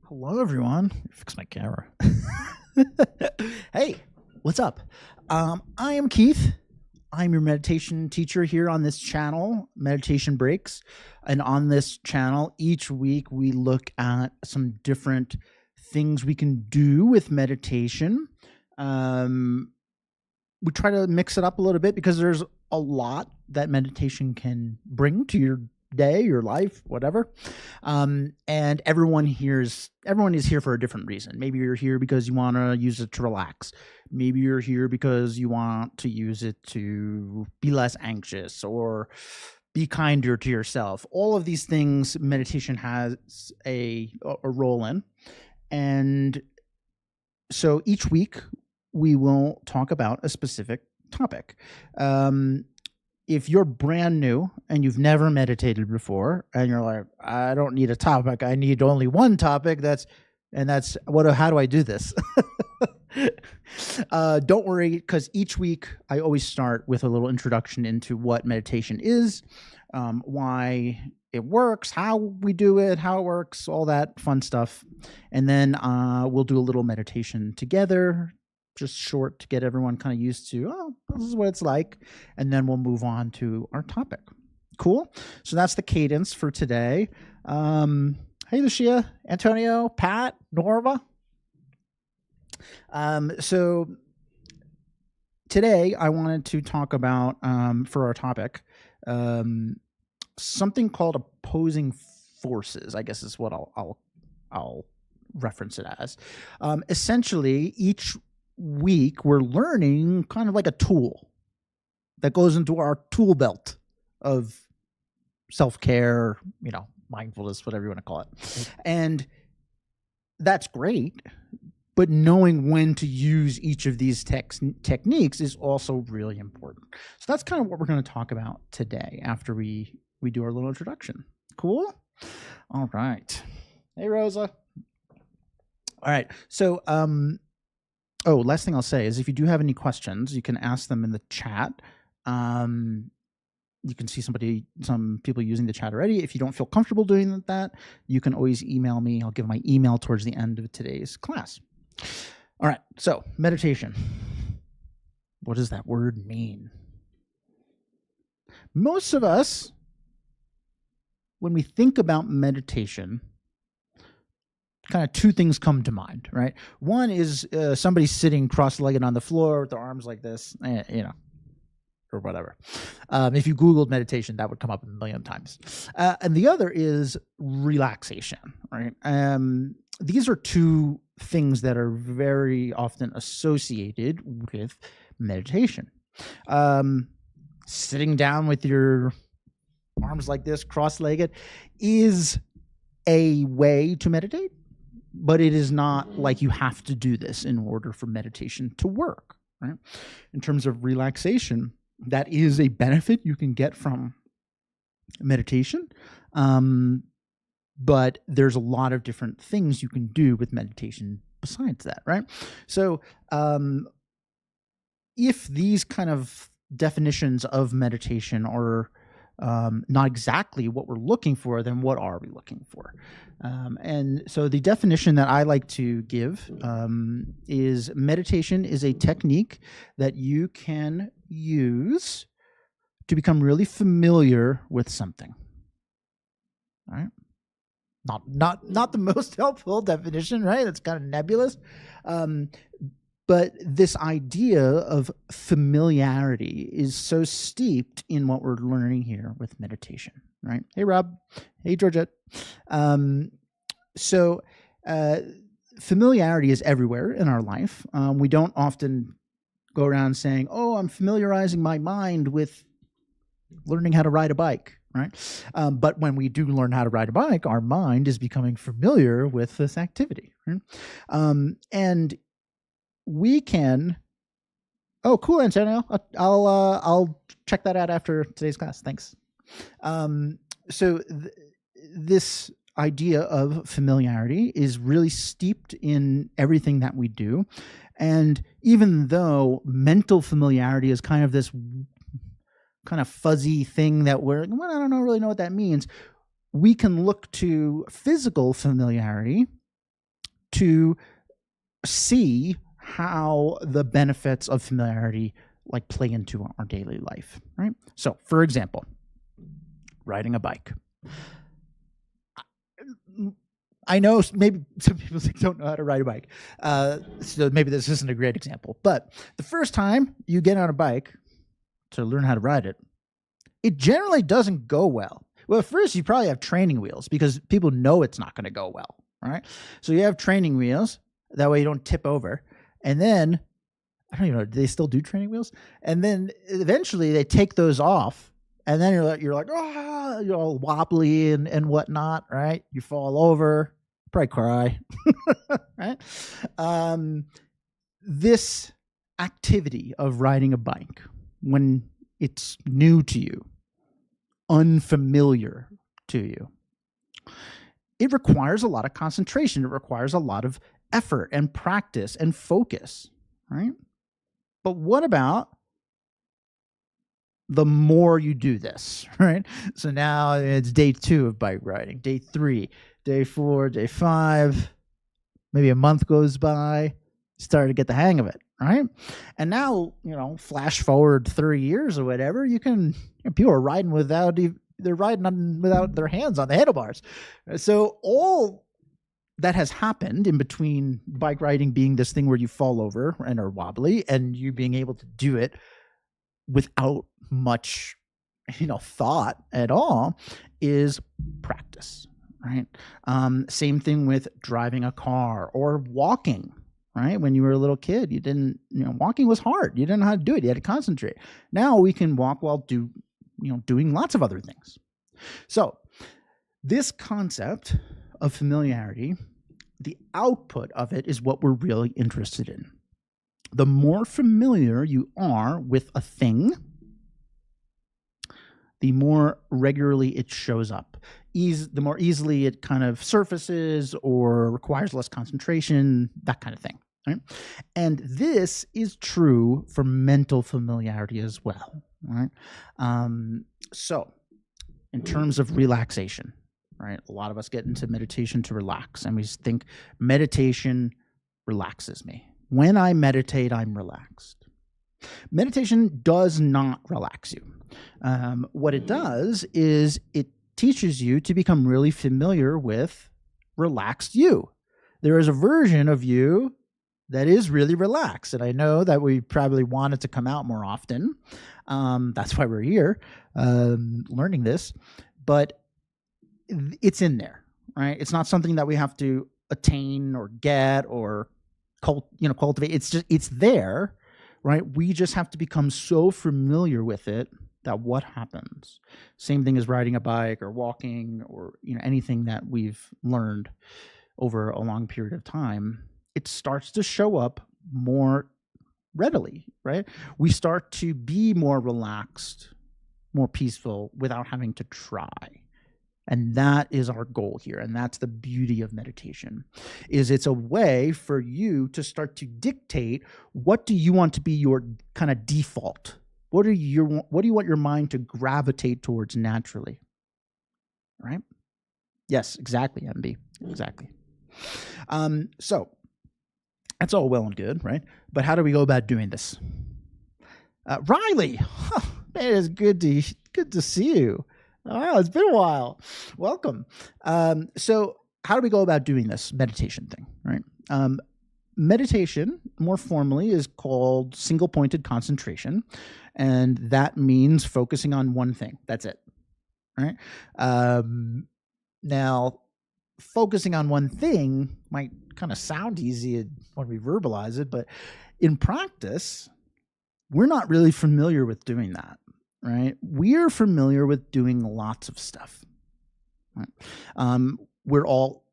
Hello, everyone. Fix my camera. Hey, what's up? I am Keith. I'm your meditation teacher here on this channel, Meditation Breaks. And on this channel, each week we look at some different things we can do with meditation. We try to mix it up a little bit because there's a lot that meditation can bring to your day, your life, whatever. And everyone is here for a different reason. Maybe you're here because you want to use it to relax. Maybe you're here because you want to use it to be less anxious or be kinder to yourself. All of these things meditation has a role in. And so each week we will talk about a specific topic. If you're brand new and you've never meditated before and you're like, I don't need a topic, I need only one topic, how do I do this? Don't worry, because each week I always start with a little introduction into what meditation is, why it works, how we do it, how it works, all that fun stuff. And then we'll do a little meditation together, just short to get everyone kind of used to, this is what it's like. And then we'll move on to our topic. Cool. So that's the cadence for today. Hey, Lucia, Antonio, Pat, Norma. So today I wanted to talk about, for our topic, something called opposing forces, I guess is what I'll reference it as. Essentially, each week we're learning kind of like a tool that goes into our tool belt of self-care, mindfulness, whatever you want to call it. And that's great, but knowing when to use each of these techniques is also really important. So that's kind of what we're going to talk about today after we do our little introduction. Cool? All right. Hey, Rosa. All right. So, last thing I'll say is if you do have any questions, you can ask them in the chat. You can see some people using the chat already. If you don't feel comfortable doing that, you can always email me. I'll give my email towards the end of today's class. All right, so meditation. What does that word mean? Most of us, when we think about meditation, kind of two things come to mind, right? One is somebody sitting cross-legged on the floor with their arms like this, or whatever. If you Googled meditation, that would come up a million times. And the other is relaxation, right? These are two things that are very often associated with meditation. Sitting down with your arms like this, cross-legged, is a way to meditate, but it is not like you have to do this in order for meditation to work, right? In terms of relaxation, that is a benefit you can get from meditation. But there's a lot of different things you can do with meditation besides that, right? So if these kind of definitions of meditation are not exactly what we're looking for, then what are we looking for? And so the definition that I like to give is meditation is a technique that you can use to become really familiar with something. All right? Not the most helpful definition, right? It's kind of nebulous. But this idea of familiarity is so steeped in what we're learning here with meditation, right? Hey, Rob. Hey, Georgette. So familiarity is everywhere in our life. We don't often go around saying, I'm familiarizing my mind with learning how to ride a bike, right? But when we do learn how to ride a bike, our mind is becoming familiar with this activity, right? And we can. Oh, cool, Antonio. I'll check that out after today's class. Thanks. So this idea of familiarity is really steeped in everything that we do, and even though mental familiarity is kind of this kind of fuzzy thing that I don't really know what that means. we can look to physical familiarity to see how the benefits of familiarity like play into our daily life, right? So, for example, riding a bike. I know maybe some people don't know how to ride a bike, so maybe this isn't a great example. But the first time you get on a bike to learn how to ride it, it generally doesn't go well. Well, at first you probably have training wheels because people know it's not going to go well, right? So you have training wheels. That way you don't tip over. And then, I don't even know, do they still do training wheels? And then eventually they take those off. And then you're like, oh, you're all wobbly and whatnot, right? You fall over, probably cry, right? This activity of riding a bike, when it's new to you, unfamiliar to you, it requires a lot of concentration. It requires a lot of effort and practice and focus, right? But what about the more you do this, right? So now it's day 2 of bike riding, day 3, day 4, day 5, maybe a month goes by, start to get the hang of it, right? And now, flash forward 3 years or whatever, people are riding without their hands on the handlebars. So all that has happened in between bike riding being this thing where you fall over and are wobbly and you being able to do it without much, thought at all is practice, right? Same thing with driving a car or walking, right? When you were a little kid, you didn't, walking was hard. You didn't know how to do it. You had to concentrate. Now we can walk while doing lots of other things. So this concept of familiarity, the output of it is what we're really interested in. The more familiar you are with a thing, the more regularly it shows up. The more easily it kind of surfaces or requires less concentration, that kind of thing, right? And this is true for mental familiarity as well, right? So in terms of relaxation, right? A lot of us get into meditation to relax, and we think meditation relaxes me. When I meditate, I'm relaxed. Meditation does not relax you. What it does is it teaches you to become really familiar with relaxed you. There is a version of you that is really relaxed, and I know that we probably want it to come out more often. That's why we're here learning this, but it's in there, right? It's not something that we have to attain or get or cultivate. It's there, right? We just have to become so familiar with it that what happens. Same thing as riding a bike or walking or anything that we've learned over a long period of time. It starts to show up more readily, right? We start to be more relaxed, more peaceful without having to try. And that is our goal here. And that's the beauty of meditation, is it's a way for you to start to dictate what do you want to be your kind of default? What do you want your mind to gravitate towards naturally? Right? Yes, exactly, MB. Exactly. So that's all well and good, right? But how do we go about doing this? Riley, it is good to see you. Oh, it's been a while. Welcome. So how do we go about doing this meditation thing, right? Meditation, more formally, is called single-pointed concentration, and that means focusing on one thing. That's it, right? Now, focusing on one thing might kind of sound easy when we verbalize it, but in practice, we're not really familiar with doing that. Right? We're familiar with doing lots of stuff. Right? We're all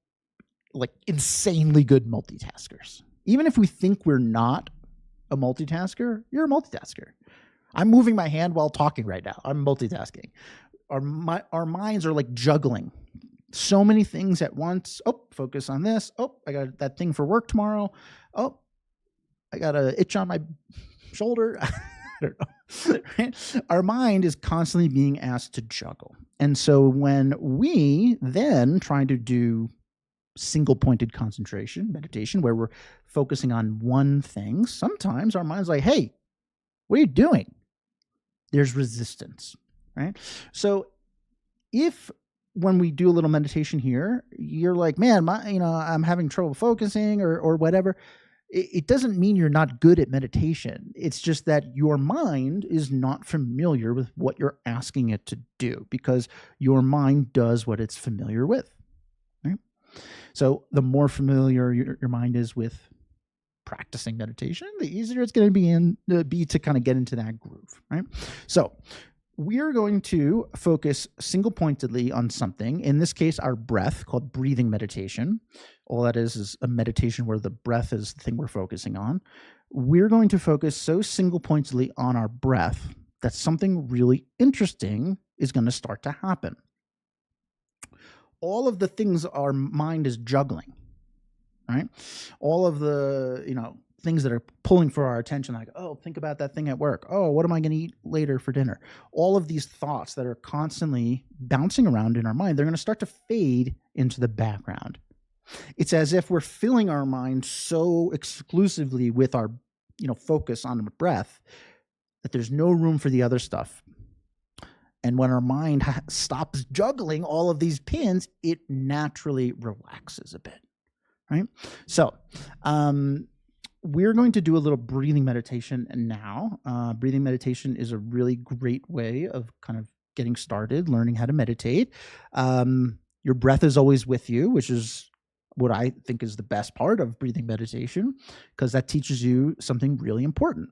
like insanely good multitaskers. Even if we think we're not a multitasker, you're a multitasker. I'm moving my hand while talking right now. I'm multitasking. Our minds are like juggling so many things at once. Oh, focus on this. Oh, I got that thing for work tomorrow. Oh, I got an itch on my shoulder. I don't know. Right? Our mind is constantly being asked to juggle. And so when we then try to do single pointed concentration, meditation, where we're focusing on one thing, sometimes our mind's like, hey, what are you doing? There's resistance, right? So if when we do a little meditation here, you're like, man, I'm having trouble focusing or whatever, it doesn't mean you're not good at meditation. It's just that your mind is not familiar with what you're asking it to do, because your mind does what it's familiar with, right? So the more familiar your mind is with practicing meditation, the easier it's going to be to kind of get into that groove, right? So we're going to focus single pointedly on something, in this case, our breath, called breathing meditation. All that is a meditation where the breath is the thing we're focusing on. We're going to focus so single pointedly on our breath that something really interesting is going to start to happen. All of the things our mind is juggling, right? All of the, things that are pulling for our attention, like, oh, think about that thing at work. Oh, what am I going to eat later for dinner? All of these thoughts that are constantly bouncing around in our mind, they're going to start to fade into the background. It's as if we're filling our mind so exclusively with our, focus on the breath that there's no room for the other stuff. And when our mind stops juggling all of these pins, it naturally relaxes a bit, right? So, we're going to do a little breathing meditation now. Breathing meditation is a really great way of kind of getting started, learning how to meditate. Your breath is always with you, which is what I think is the best part of breathing meditation, because that teaches you something really important.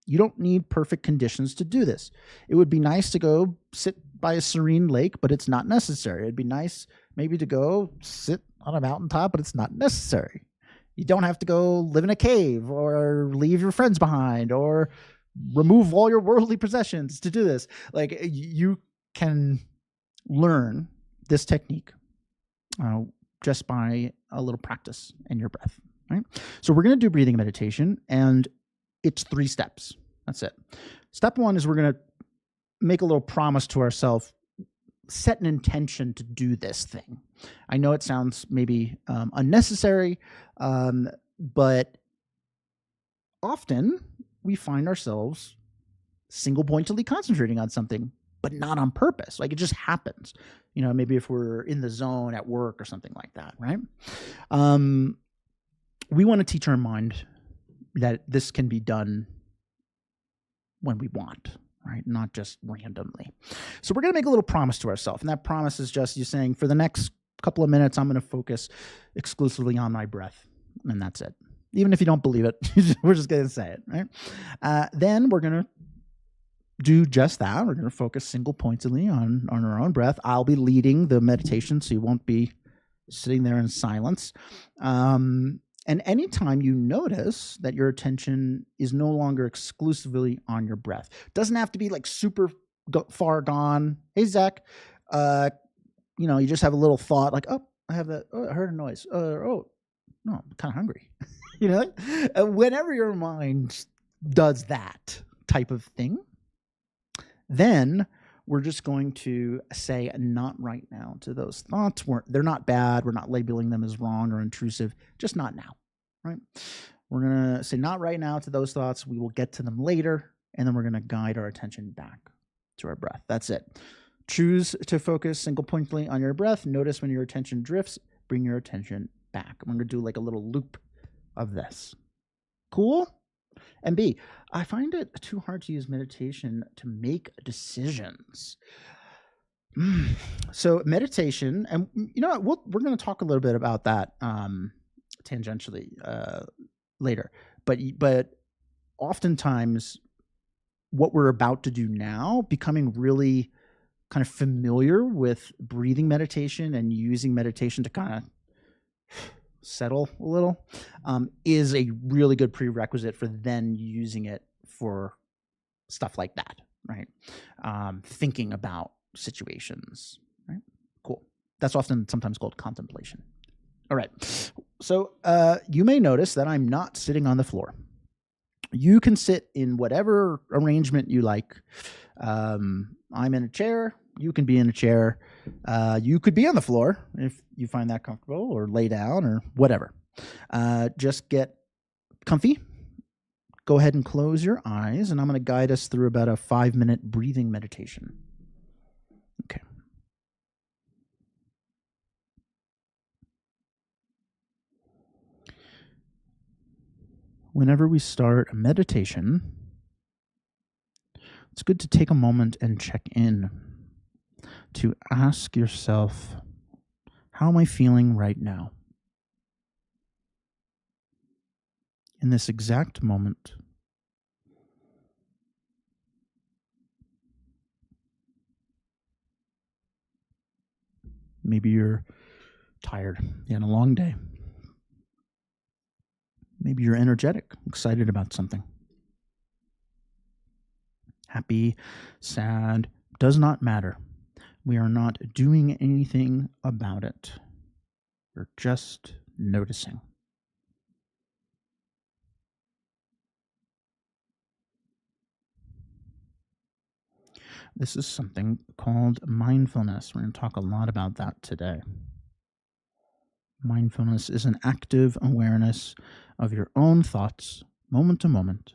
You don't need perfect conditions to do this. It would be nice to go sit by a serene lake, but it's not necessary. It'd be nice maybe to go sit on a mountaintop, but it's not necessary. You don't have to go live in a cave or leave your friends behind or remove all your worldly possessions to do this. Like, you can learn this technique just by a little practice in your breath, right? So we're going to do breathing meditation, and it's 3 steps. That's it. Step 1 is we're going to make a little promise to ourselves, set an intention to do this thing. I know it sounds maybe unnecessary, but often we find ourselves single pointedly concentrating on something, but not on purpose. Like, it just happens. Maybe if we're in the zone at work or something like that, right? We want to teach our mind that this can be done when we want, right? Not just randomly. So we're going to make a little promise to ourselves. And that promise is just you saying, for the next couple of minutes, I'm going to focus exclusively on my breath. And that's it. Even if you don't believe it, we're just going to say it, right? Then we're going to do just that. We're going to focus single pointedly on our own breath. I'll be leading the meditation, so you won't be sitting there in silence. And anytime you notice that your attention is no longer exclusively on your breath, doesn't have to be like super far gone. Hey, Zach, you just have a little thought like, oh, I heard a noise. No, I'm kind of hungry. Whenever your mind does that type of thing, then we're just going to say not right now to those thoughts. They're not bad. We're not labeling them as wrong or intrusive, just not now, right? We're going to say not right now to those thoughts. We will get to them later, and then we're going to guide our attention back to our breath. That's it. Choose to focus single pointedly on your breath. Notice when your attention drifts, bring your attention back. I'm going to do like a little loop of this. Cool? And B, I find it too hard to use meditation to make decisions. So meditation, and we're going to talk a little bit about that tangentially later. But oftentimes, what we're about to do now, becoming really kind of familiar with breathing meditation and using meditation to kind of settle a little, is a really good prerequisite for then using it for stuff like that, right? Thinking about situations, right? Cool. That's often sometimes called contemplation. All right. So you may notice that I'm not sitting on the floor. You can sit in whatever arrangement you like. I'm in a chair. You can be in a chair. You could be on the floor if you find that comfortable, or lay down, or whatever. Just get comfy. Go ahead and close your eyes, and I'm going to guide us through about a 5-minute breathing meditation. Okay. Whenever we start a meditation, it's good to take a moment and check in, to ask yourself, how am I feeling right now? In this exact moment. Maybe you're tired. You had a long day. Maybe you're energetic, excited about something. Happy, sad, does not matter. We are not doing anything about it. We're just noticing. This is something called mindfulness. We're going to talk a lot about that today. Mindfulness is an active awareness of your own thoughts, moment to moment,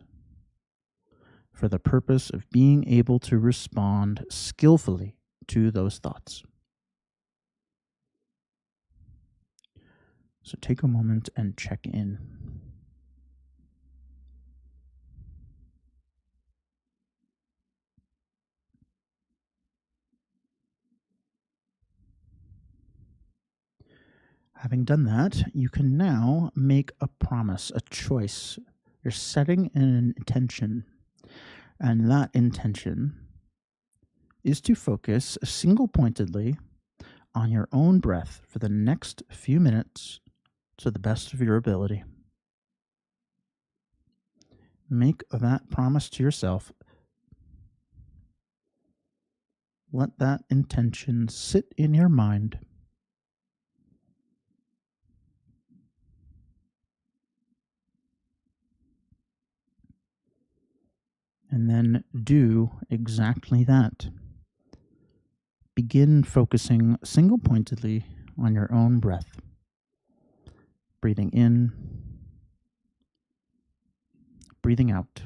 for the purpose of being able to respond skillfully to those thoughts. So take a moment and check in. Having done that, you can now make a promise, a choice. You're setting an intention, and that intention is to focus single-pointedly on your own breath for the next few minutes to the best of your ability. Make that promise to yourself. Let that intention sit in your mind. And then do exactly that. Begin focusing single-pointedly on your own breath. Breathing in, breathing out,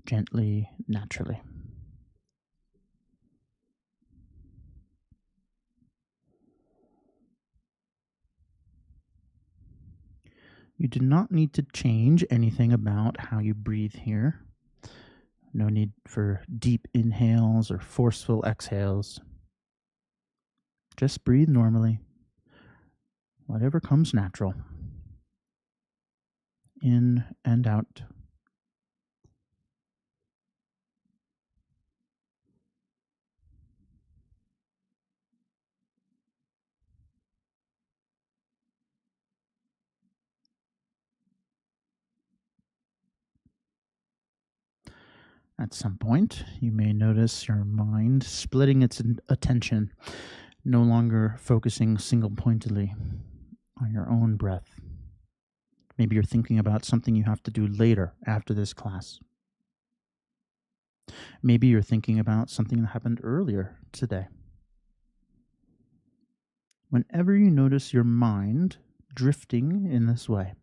gently, naturally. You do not need to change anything about how you breathe here. No need for deep inhales or forceful exhales. Just breathe normally. Whatever comes natural. In and out. At some point, you may notice your mind splitting its attention, no longer focusing single-pointedly on your own breath. Maybe you're thinking about something you have to do later after this class. Maybe you're thinking about something that happened earlier today. Whenever you notice your mind drifting in this way,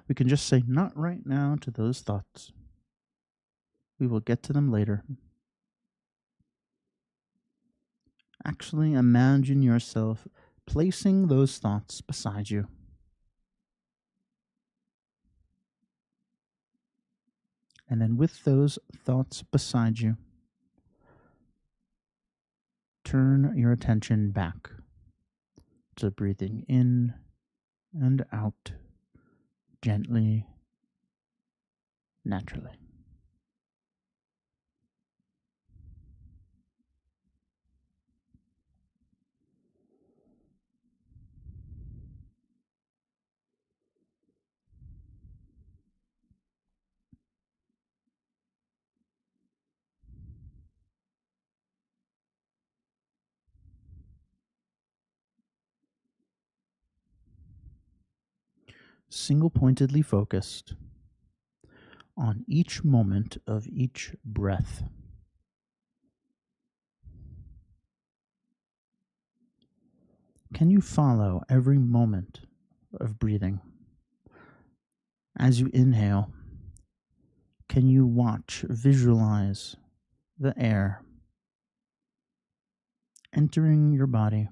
we can just say, not right now, to those thoughts. We will get to them later. Actually, imagine yourself placing those thoughts beside you. And then with those thoughts beside you, turn your attention back to breathing in and out gently, naturally. single-pointedly focused on each moment of each breath. Can you follow every moment of breathing? As you inhale, can you visualize the air entering your body?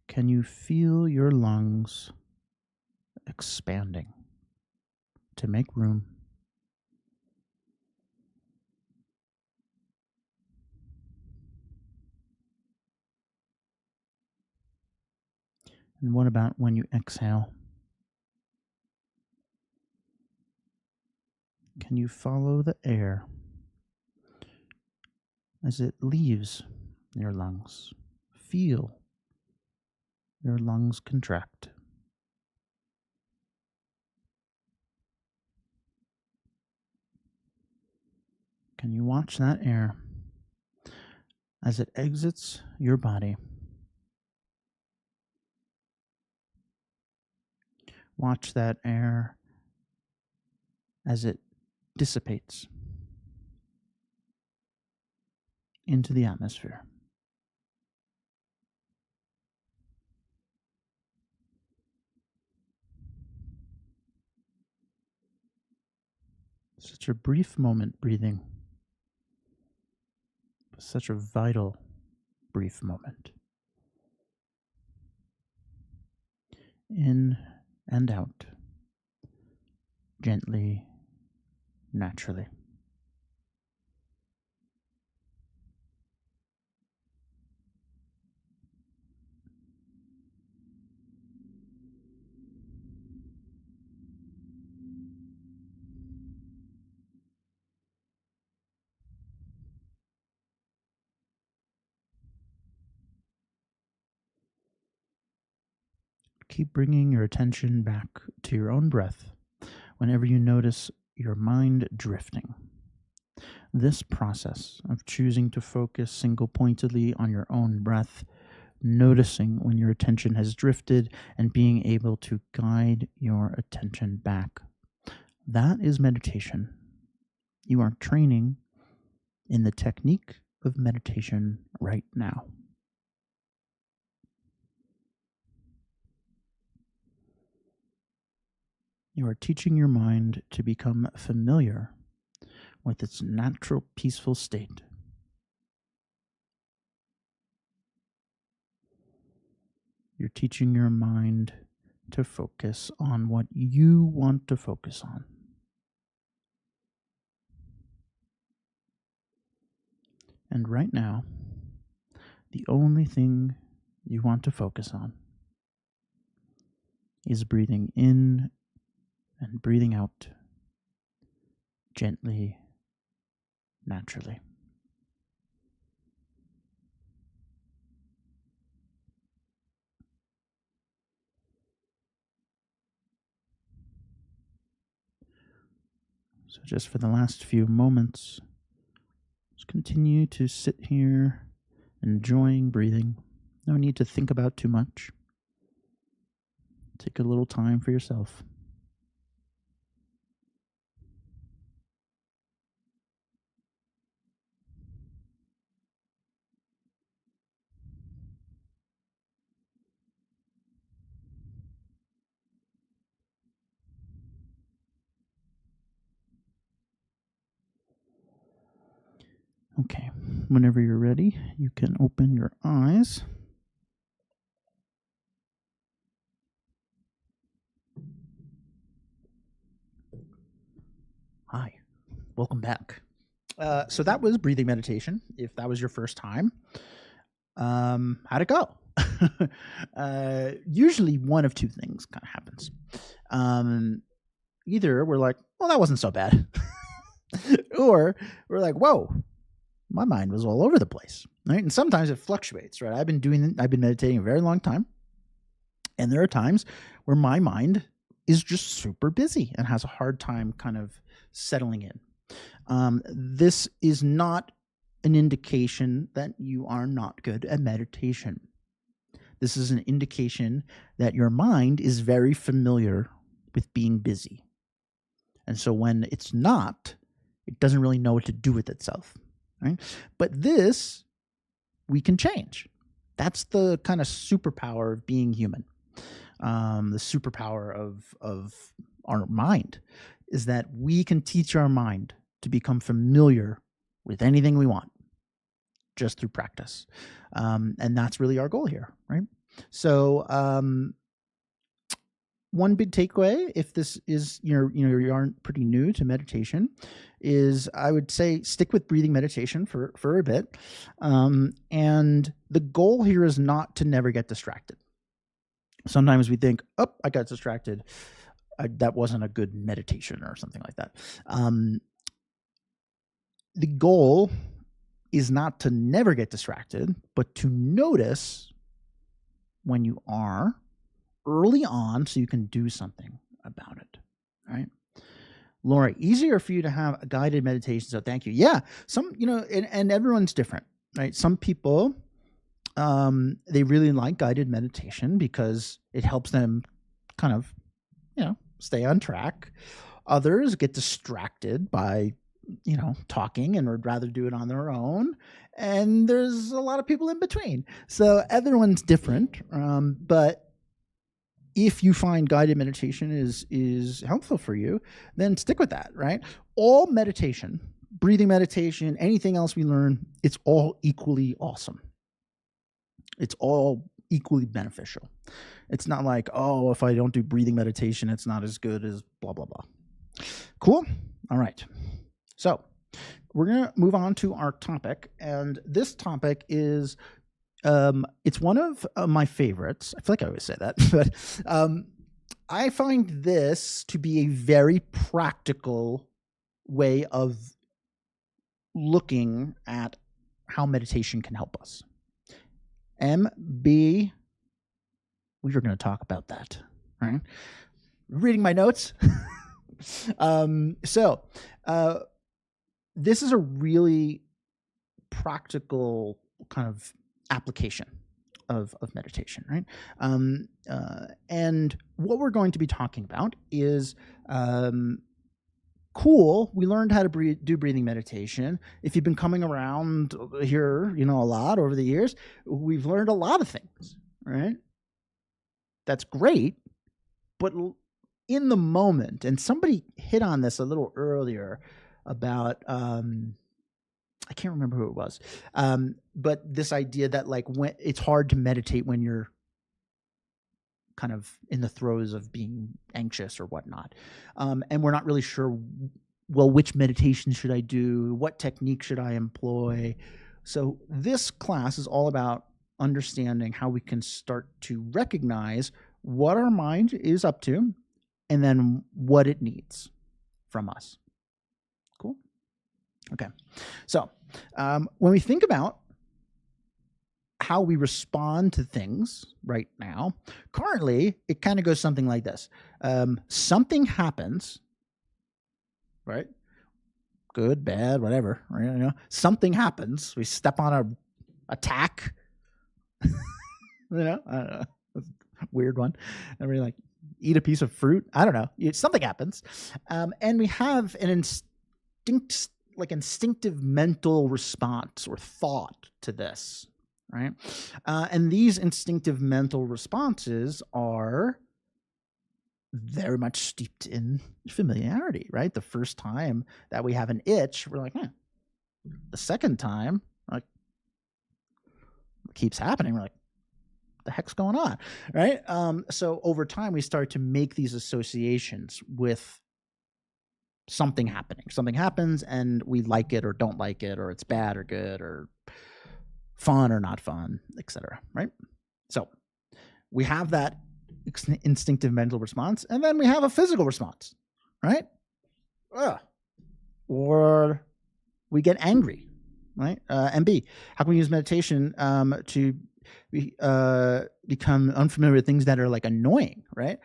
Can you feel your lungs expanding to make room? And what about when you exhale? Can you follow the air as it leaves your lungs? Feel your lungs contract. Can you watch that air as it exits your body? Watch that air as it dissipates into the atmosphere. Such a brief moment breathing, but such a vital brief moment. In and out, gently, naturally. Keep bringing your attention back to your own breath whenever you notice your mind drifting. This process of choosing to focus single-pointedly on your own breath, noticing when your attention has drifted, and being able to guide your attention back. That is meditation. You are training in the technique of meditation right now. You are teaching your mind to become familiar with its natural peaceful state. You're teaching your mind to focus on what you want to focus on. And right now, the only thing you want to focus on is breathing in and breathing out gently, naturally. So just for the last few moments, just continue to sit here, enjoying breathing. No need to think about too much. Take a little time for yourself. Okay, whenever you're ready, you can open your eyes. Hi, welcome back. So that was breathing meditation. If that was your first time, how'd it go? Usually one of two things kind of happens. Either we're like, well, that wasn't so bad. Or we're like, whoa, my mind was all over the place, right? And sometimes it fluctuates, right? I've been meditating a very long time, and there are times where my mind is just super busy and has a hard time kind of settling in. This is not an indication that you are not good at meditation. This is an indication that your mind is very familiar with being busy. And so when it's not, it doesn't really know what to do with itself, right? But this we can change. That's the kind of superpower of being human. The superpower of our mind is that we can teach our mind to become familiar with anything we want just through practice. And that's really our goal here, right? So one big takeaway, if this is you aren't pretty new to meditation, is I would say stick with breathing meditation for a bit. And the goal here is not to never get distracted. Sometimes we think, oh, I got distracted. That wasn't a good meditation or something like that. The goal is not to never get distracted, but to notice when you are early on so you can do something about it, right? Laura, easier for you to have a guided meditation, so thank you. Yeah, and everyone's different, right? Some people, they really like guided meditation because it helps them kind of, stay on track. Others get distracted by, talking and would rather do it on their own. And there's a lot of people in between. So everyone's different. But if you find guided meditation is helpful for you, then stick with that, right? All meditation, breathing meditation, anything else we learn, it's all equally awesome. It's all equally beneficial. It's not like, oh, if I don't do breathing meditation, it's not as good as blah, blah, blah. Cool? All right. So we're going to move on to our topic. And this topic is, it's one of my favorites. I feel like I always say that, but I find this to be a very practical way of looking at how meditation can help us. MB, we are going to talk about that, right? Reading my notes. This is a really practical kind of application of meditation, right? And what we're going to be talking about is cool. We learned how to do breathing meditation. If you've been coming around here, a lot over the years, we've learned a lot of things, right? That's great. But in the moment, and somebody hit on this a little earlier about, I can't remember who it was, but this idea that when it's hard to meditate when you're kind of in the throes of being anxious or whatnot. And we're not really sure, well, which meditation should I do? What technique should I employ? So this class is all about understanding how we can start to recognize what our mind is up to and then what it needs from us. Cool? Okay. So when we think about how we respond to things right now, currently, it kind of goes something like this. Something happens, right? Good, bad, whatever. Right? Something happens. We step on a tack. I don't know. Weird one. And we eat a piece of fruit. I don't know. Something happens. And we have an instinctive mental response or thought to this. Right? And these instinctive mental responses are very much steeped in familiarity, right? The first time that we have an itch, we're like, The second time, it keeps happening. We're like, the heck's going on, right? So over time, we start to make these associations with something happening. Something happens and we like it or don't like it, or it's bad or good or fun or not fun, etc. Right? So we have that instinctive mental response, and then we have a physical response, right? Or we get angry, right? MB, how can we use meditation to become unfamiliar with things that are annoying, right?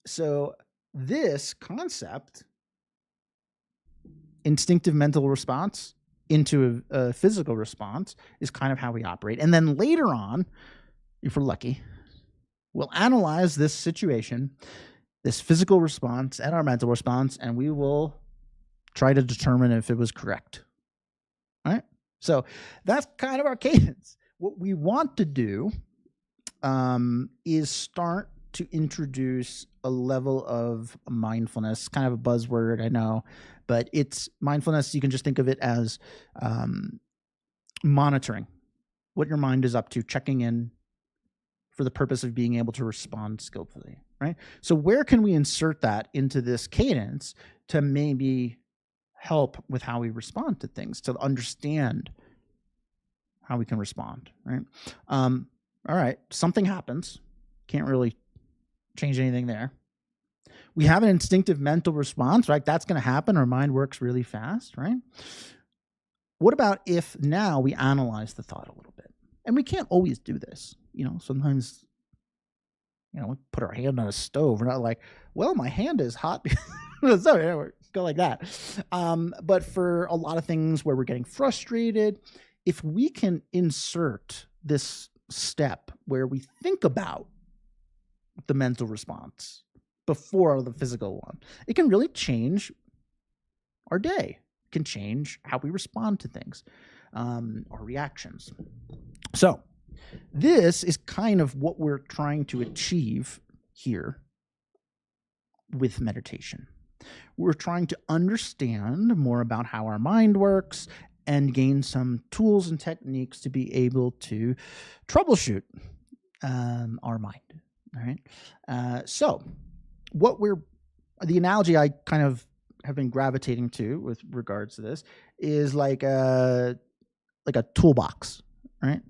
So this concept, instinctive mental response into a physical response, is kind of how we operate. And then later on, if we're lucky, we'll analyze this situation, this physical response and our mental response, and we will try to determine if it was correct. All right? So that's kind of our cadence. What we want to do is start to introduce a level of mindfulness, kind of a buzzword, I know, but it's mindfulness. You can just think of it as monitoring what your mind is up to, checking in for the purpose of being able to respond skillfully, right? So where can we insert that into this cadence to maybe help with how we respond to things, to understand how we can respond, right? All right, something happens. Can't really change anything there. We have an instinctive mental response, right? That's going to happen. Our mind works really fast, right? What about if now we analyze the thought a little bit? And we can't always do this. Sometimes, we put our hand on a stove. We're not like, well, my hand is hot. So go like that. But for a lot of things where we're getting frustrated, if we can insert this step where we think about the mental response before the physical one, it can really change our day. It can change how we respond to things, our reactions. So this is kind of what we're trying to achieve here with meditation. We're trying to understand more about how our mind works and gain some tools and techniques to be able to troubleshoot our mind. All right. So the analogy I kind of have been gravitating to with regards to this is like a toolbox, right?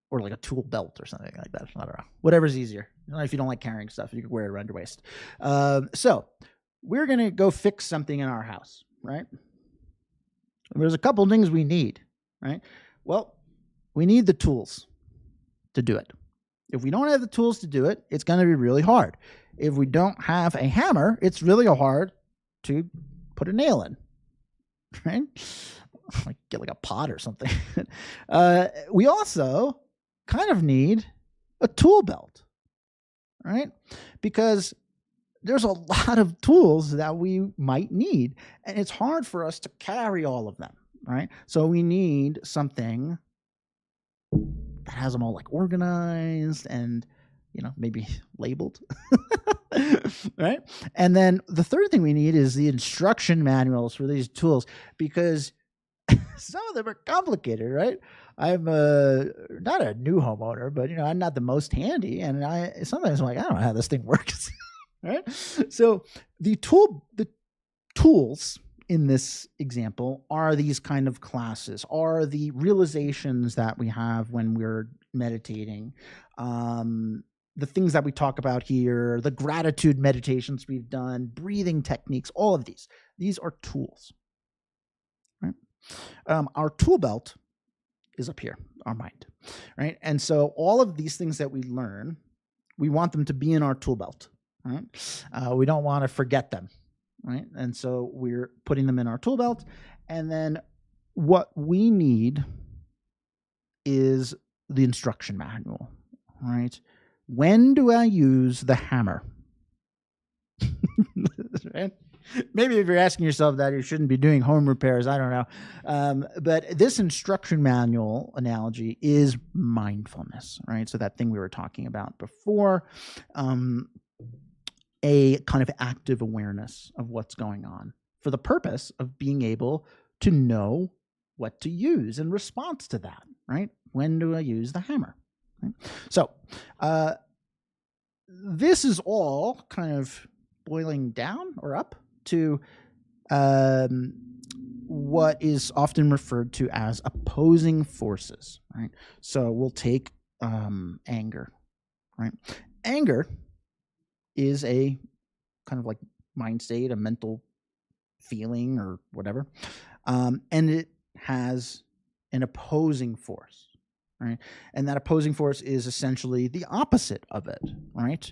Or like a tool belt or something like that. I don't know. Whatever's easier. If you don't like carrying stuff, you can wear it around your waist. So we're going to go fix something in our house, right? There's a couple things we need, right? Well, we need the tools to do it. If we don't have the tools to do it, it's going to be really hard. If we don't have a hammer, it's really hard to put a nail in, right? Like get like a pot or something. We also kind of need a tool belt, right? Because there's a lot of tools that we might need, and it's hard for us to carry all of them, right? So we need something that has them all like organized and, maybe labeled, right? And then the third thing we need is the instruction manuals for these tools, because some of them are complicated, right? I'm not a new homeowner, but I'm not the most handy, and sometimes I'm like, I don't know how this thing works, right? So the tools in this example are these kind of classes, are the realizations that we have when we're meditating, the things that we talk about here, the gratitude meditations we've done, breathing techniques, all of these are tools. Our tool belt is up here, our mind, right? And so all of these things that we learn, we want them to be in our tool belt, right? We don't want to forget them, right? And so we're putting them in our tool belt. And then what we need is the instruction manual, right? When do I use the hammer? Right? Maybe if you're asking yourself that, you shouldn't be doing home repairs. I don't know. But this instruction manual analogy is mindfulness, right? So that thing we were talking about before, a kind of active awareness of what's going on for the purpose of being able to know what to use in response to that, right? When do I use the hammer? Right? So this is all kind of boiling down or up to what is often referred to as opposing forces, right? So we'll take anger, right? Anger is a kind of like mind state, a mental feeling or whatever, and it has an opposing force, right? And that opposing force is essentially the opposite of it, right?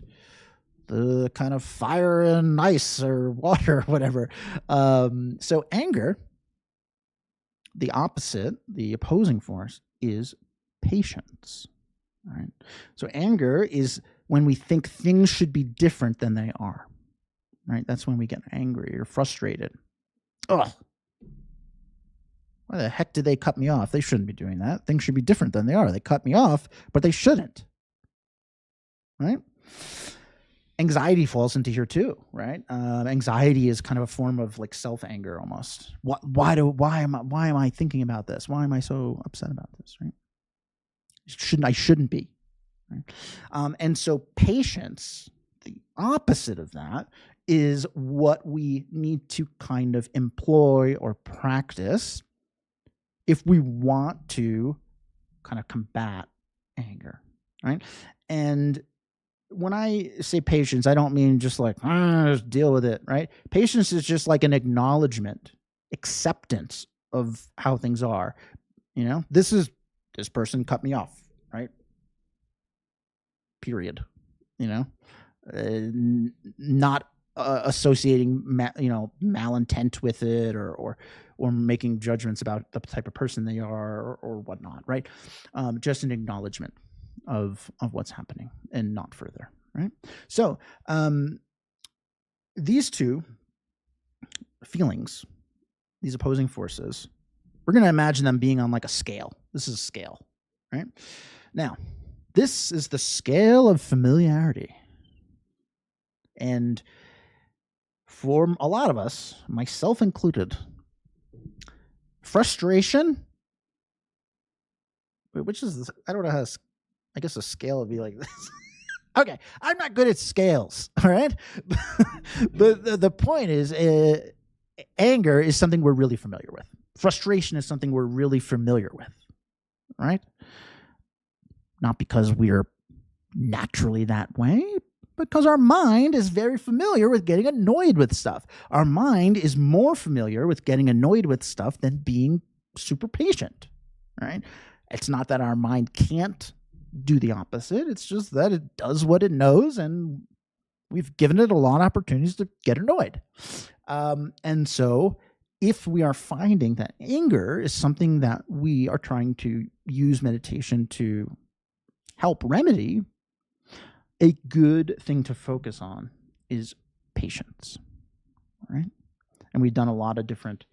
The kind of fire and ice or water or whatever. So anger, the opposite, the opposing force, is patience. Right? So anger is when we think things should be different than they are. Right? That's when we get angry or frustrated. Ugh. Why the heck did they cut me off? They shouldn't be doing that. Things should be different than they are. They cut me off, but they shouldn't. Right? Anxiety falls into here too, right? Anxiety is kind of a form of like self-anger almost. Why am I thinking about this? Why am I so upset about this? Right? I shouldn't be. Right? And so patience, the opposite of that, is what we need to kind of employ or practice if we want to kind of combat anger, right? And when I say patience, I don't mean just like, just deal with it, right? Patience is just like an acknowledgement, acceptance of how things are. This person cut me off, right? Period. Not associating, malintent with it or making judgments about the type of person they are or whatnot, right? Just an acknowledgement of what's happening and not further, right? So these two feelings, these opposing forces, we're going to imagine them being on like a scale. This is a scale, right? Now, this is the scale of familiarity. And for a lot of us, myself included, frustration, which is this, I don't know how to, I guess a scale would be like this. Okay, I'm not good at scales, all right? But the point is, anger is something we're really familiar with. Frustration is something we're really familiar with, right? Not because we're naturally that way, because our mind is very familiar with getting annoyed with stuff. Our mind is more familiar with getting annoyed with stuff than being super patient, right? It's not that our mind can't do the opposite. It's just that it does what it knows, and we've given it a lot of opportunities to get annoyed. And so if we are finding that anger is something that we are trying to use meditation to help remedy, a good thing to focus on is patience, right? And we've done a lot of different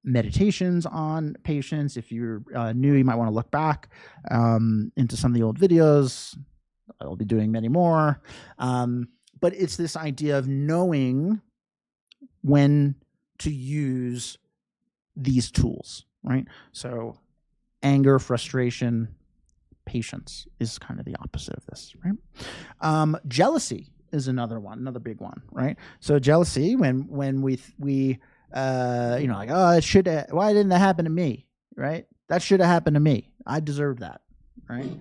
meditations on patience. If you're new, you might want to look back into some of the old videos. I'll be doing many more. But it's this idea of knowing when to use these tools, right? So anger, frustration, patience is kind of the opposite of this, right? Jealousy is another big one, right? So jealousy, when we like, oh, why didn't that happen to me, right? That should have happened to me. I deserve that, right?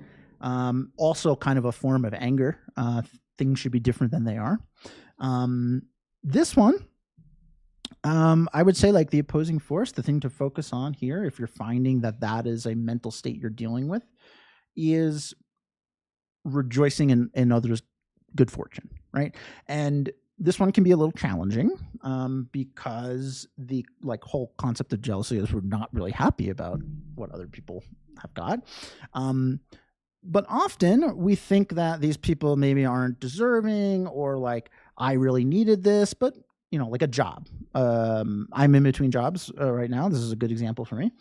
Also kind of a form of anger. Things should be different than they are. This one, I would say, like the opposing force, the thing to focus on here, if you're finding that is a mental state you're dealing with, is rejoicing in others' good fortune, right? And this one can be a little challenging because the whole concept of jealousy is we're not really happy about what other people have got. But often we think that these people maybe aren't deserving, or like, I really needed this, but like a job. I'm in between jobs right now. This is a good example for me.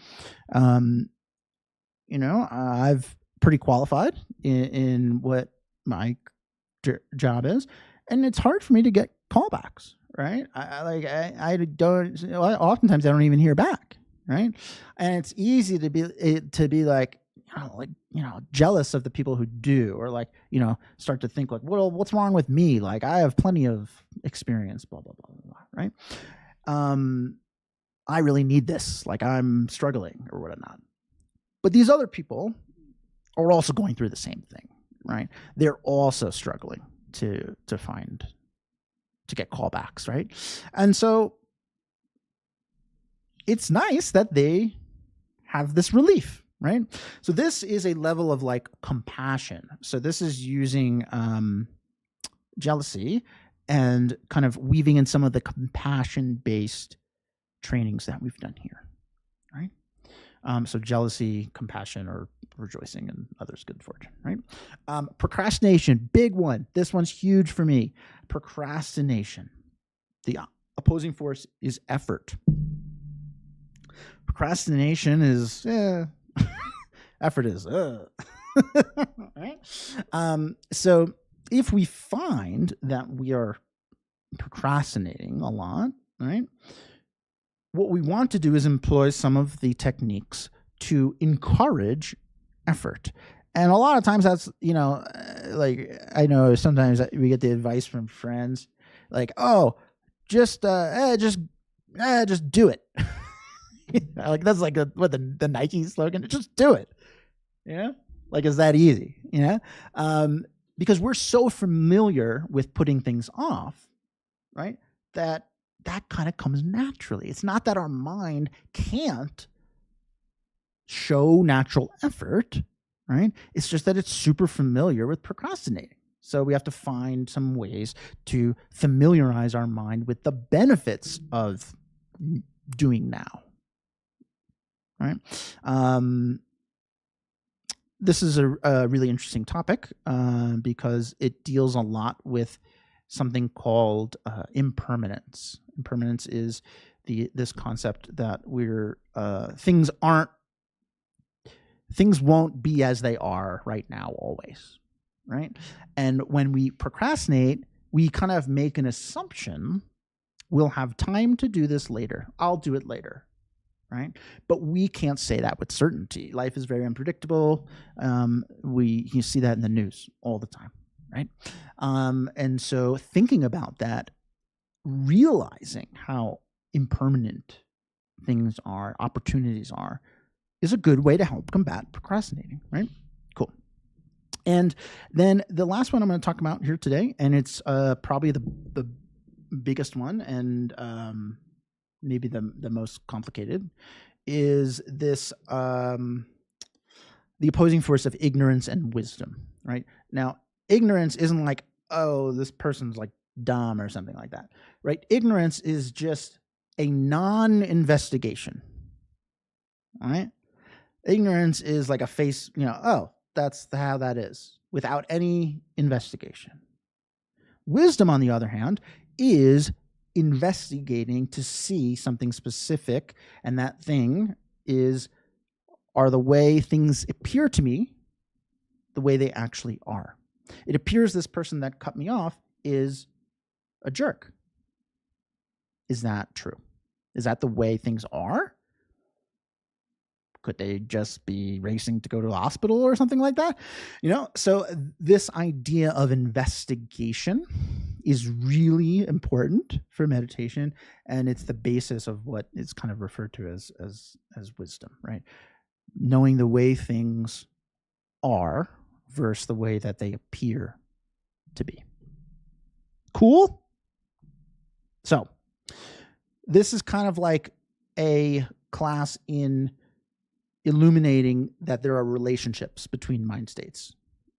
I've pretty qualified in what my job is, and it's hard for me to get callbacks, right? I don't. Oftentimes I don't even hear back, right? And it's easy to be like, jealous of the people who do, or start to think like, well, what's wrong with me? Like, I have plenty of experience, blah blah blah blah, right? I really need this. Like, I'm struggling or whatnot. But these other people are also going through the same thing, right? They're also struggling to get callbacks, right? And so it's nice that they have this relief, right? So this is a level of like compassion. So this is using jealousy and kind of weaving in some of the compassion-based trainings that we've done here, right? So jealousy, compassion, or rejoicing in others' good fortune, right? Procrastination, big one. This one's huge for me. Procrastination. The opposing force is effort. Procrastination is effort is right? So if we find that we are procrastinating a lot, right, what we want to do is employ some of the techniques to encourage effort. And a lot of times that's, like, I know sometimes we get the advice from friends like, oh, just do it. Like that's like the Nike slogan, just do it. Yeah. Like, is that easy? Because we're so familiar with putting things off, right? That kind of comes naturally. It's not that our mind can't show natural effort, right? It's just that it's super familiar with procrastinating. So we have to find some ways to familiarize our mind with the benefits of doing now, right? This is a really interesting topic because it deals a lot with something called impermanence. Impermanence is this concept that things won't be as they are right now always, right? And when we procrastinate, we kind of make an assumption, we'll have time to do this later. I'll do it later. Right? But we can't say that with certainty. Life is very unpredictable. You see that in the news all the time, right? And so thinking about that, realizing how impermanent things are, opportunities are, is a good way to help combat procrastinating, right? Cool. And then the last one I'm going to talk about here today, and it's probably the biggest one, and maybe the most complicated, is this the opposing force of ignorance and wisdom, right? Now, ignorance isn't like, oh, this person's like dumb or something like that, right? Ignorance is just a non-investigation, all right? Ignorance is like a face, oh, that's how that is, without any investigation. Wisdom, on the other hand, is investigating to see something specific, and that thing are the way things appear to me, the way they actually are. It appears this person that cut me off is a jerk. Is that true? Is that the way things are? Could they just be racing to go to the hospital or something like that? So this idea of investigation is really important for meditation, and it's the basis of what is kind of referred to as wisdom, right? Knowing the way things are versus the way that they appear to be. Cool? So this is kind of like a class in illuminating that there are relationships between mind states: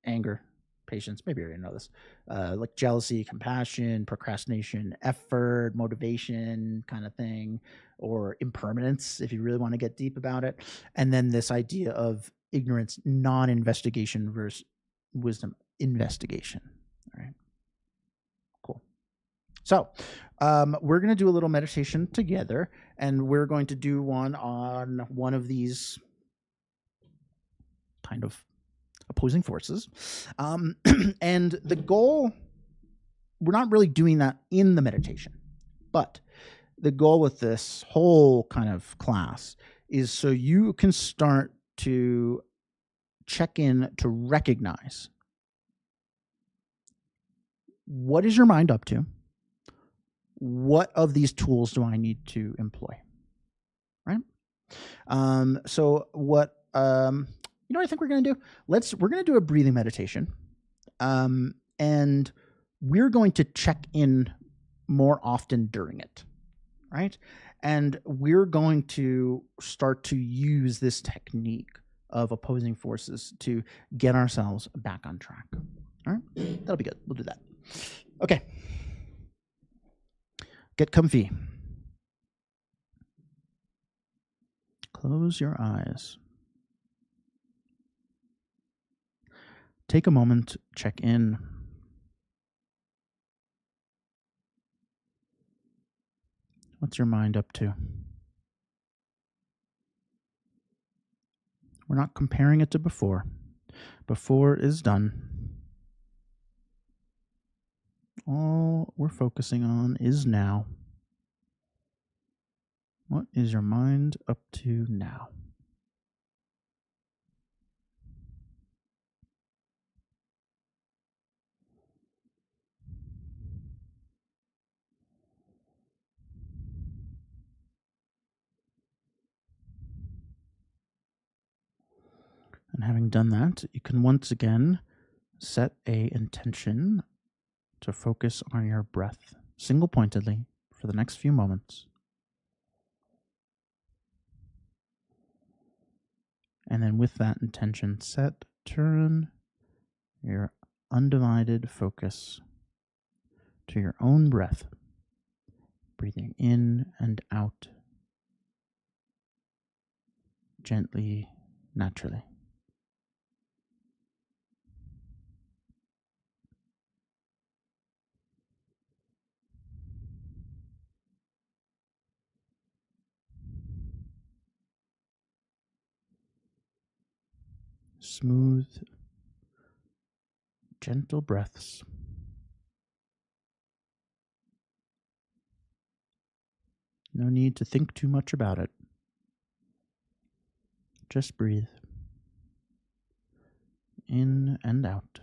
anger, patience, maybe you already know this, like jealousy, compassion, procrastination, effort, motivation kind of thing, or impermanence, if you really want to get deep about it. And then this idea of ignorance, non-investigation, versus wisdom, investigation. All right. Cool. So we're going to do a little meditation together, and we're going to do one on one of these kind of opposing forces. And the goal, we're not really doing that in the meditation, but the goal with this whole kind of class is so you can start to check in to recognize, what is your mind up to? What of these tools do I need to employ? Right? So what I think we're going to do? We're going to do a breathing meditation. And we're going to check in more often during it, right? And we're going to start to use this technique of opposing forces to get ourselves back on track. All right? That'll be good. We'll do that. Okay. Get comfy. close your eyes. Take a moment, check in. What's your mind up to? We're not comparing it to before. Before is done. All we're focusing on is now. What is your mind up to now? And having done that, you can once again set a intention to focus on your breath single-pointedly for the next few moments. And then with that intention set, turn your undivided focus to your own breath, breathing in and out gently, naturally. Smooth, gentle breaths. No need to think too much about it. Just breathe in and out.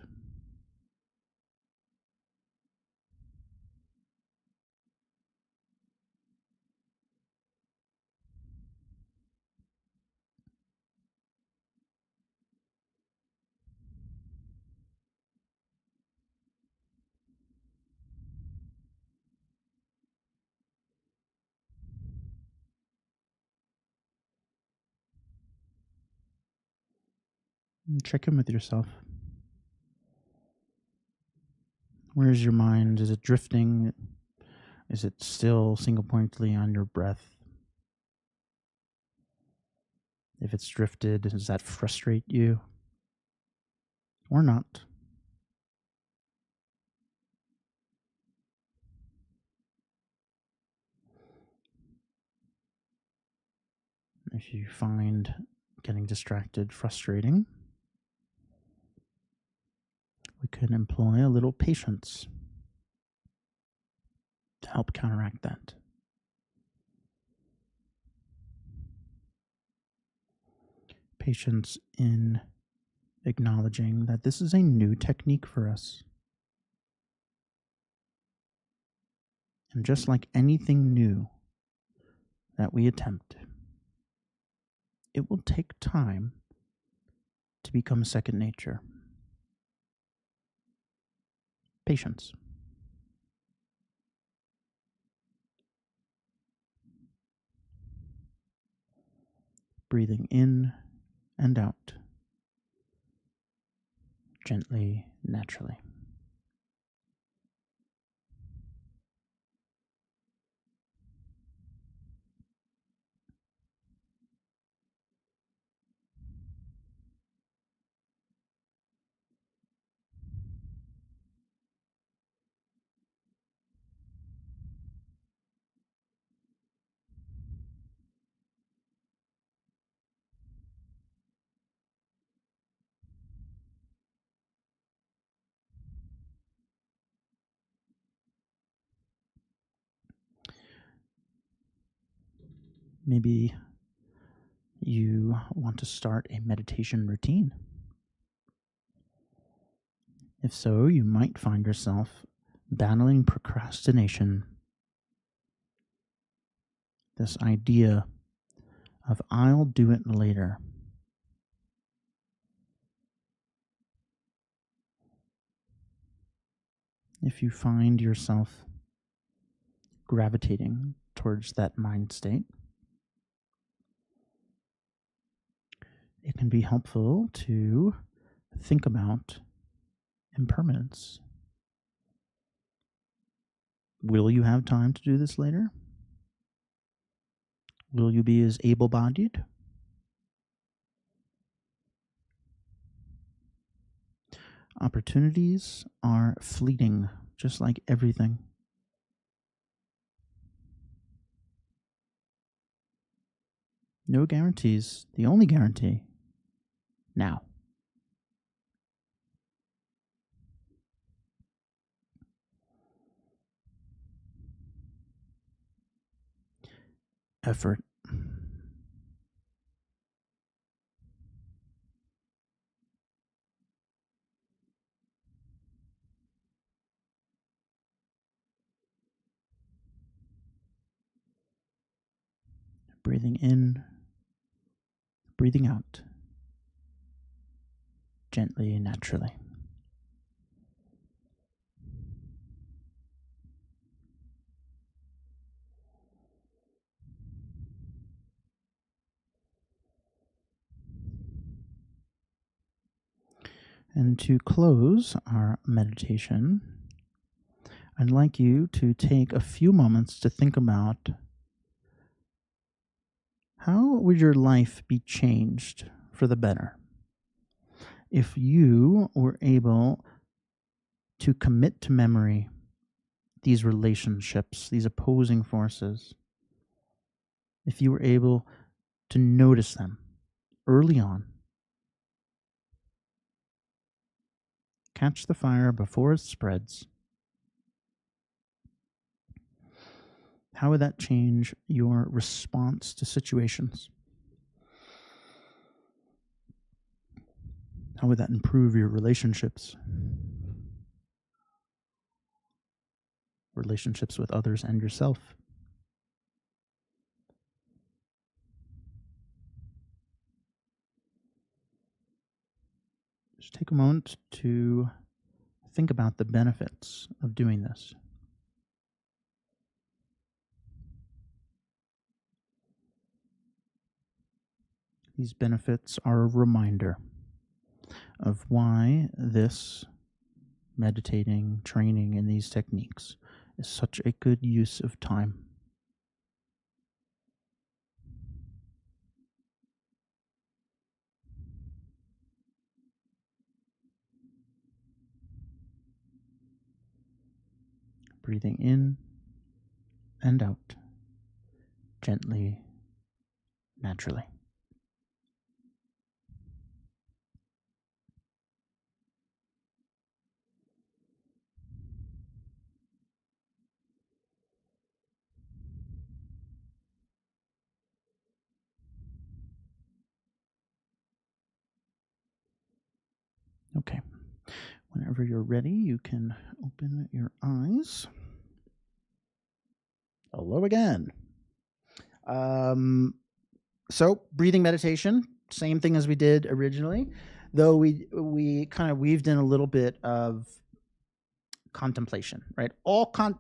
And check in with yourself. Where is your mind? Is it drifting? Is it still single-pointedly on your breath? If it's drifted, does that frustrate you? Or not? If you find getting distracted frustrating, we could employ a little patience to help counteract that. Patience in acknowledging that this is a new technique for us. And just like anything new that we attempt, it will take time to become second nature. Patience. Breathing in and out, gently, naturally. Maybe you want to start a meditation routine. If so, you might find yourself battling procrastination. This idea of I'll do it later. If you find yourself gravitating towards that mind state, it can be helpful to think about impermanence. Will you have time to do this later? Will you be as able-bodied Opportunities are fleeting, just like everything. No guarantees. The only guarantee, now. Effort. Breathing in, breathing out, gently and naturally. And to close our meditation, I'd like you to take a few moments to think about how would your life be changed for the better if you were able to commit to memory these relationships, these opposing forces, if you were able to notice them early on, catch the fire before it spreads, how would that change your response to situations? How would that improve your relationships? Relationships with others and yourself? Just take a moment to think about the benefits of doing this. These benefits are a reminder of why this meditating, training in these techniques is such a good use of time. Breathing in and out, gently, naturally. Okay. Whenever you're ready, you can open your eyes. Hello again. So breathing meditation, same thing as we did originally, though we kind of weaved in a little bit of contemplation, right?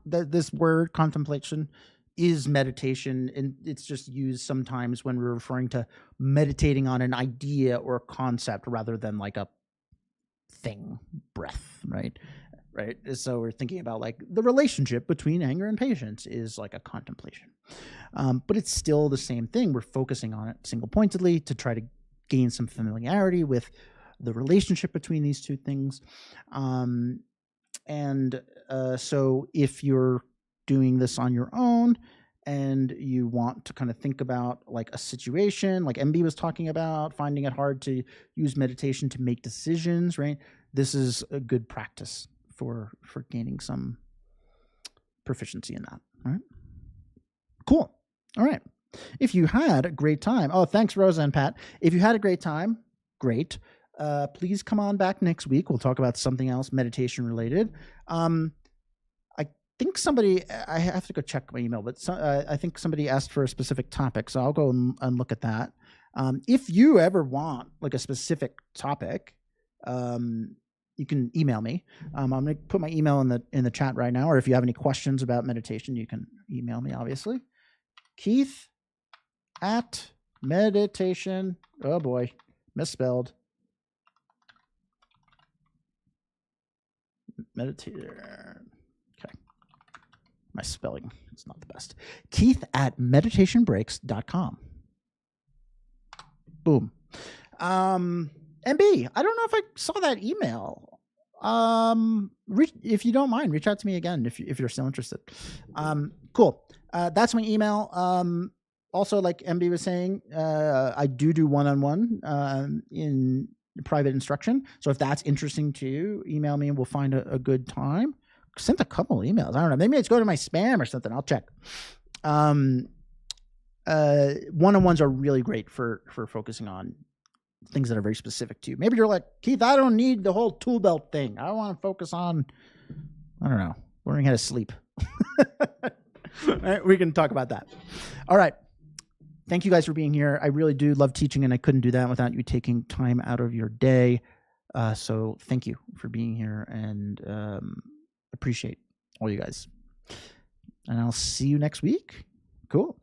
This word contemplation is meditation, and it's just used sometimes when we're referring to meditating on an idea or a concept rather than like a thing, breath, right? So we're thinking about like the relationship between anger and patience is like a contemplation, but it's still the same thing. We're focusing on it single pointedly to try to gain some familiarity with the relationship between these two things. So if you're doing this on your own and you want to kind of think about like a situation, like MB was talking about, finding it hard to use meditation to make decisions, right? This is a good practice for gaining some proficiency in that. All right. Cool. All right. If you had a great time, thanks, Rosa and Pat. If you had a great time, great. Please come on back next week. We'll talk about something else meditation related. I think I have to go check my email, but I think somebody asked for a specific topic, so I'll go and look at that. If you ever want like a specific topic, you can email me. I'm going to put my email in the chat right now, or if you have any questions about meditation, you can email me, obviously. Keith at meditation. Oh boy, misspelled. Meditator. Okay. My spelling is not the best. Keith at meditationbreaks.com. Boom. MB, I don't know if I saw that email. If you don't mind, reach out to me again if you're still interested. Cool. That's my email. Also, like MB was saying, I do one-on-one in private instruction. So if that's interesting to you, email me and we'll find a good time. Sent a couple emails. I don't know. Maybe it's going to my spam or something. I'll check. One-on-ones are really great for focusing on things that are very specific to you. Maybe you're like, Keith, I don't need the whole tool belt thing. I want to focus on, I don't know, learning how to sleep. Right, we can talk about that. All right. Thank you guys for being here. I really do love teaching, and I couldn't do that without you taking time out of your day. So thank you for being here, and appreciate all you guys. And I'll see you next week. Cool.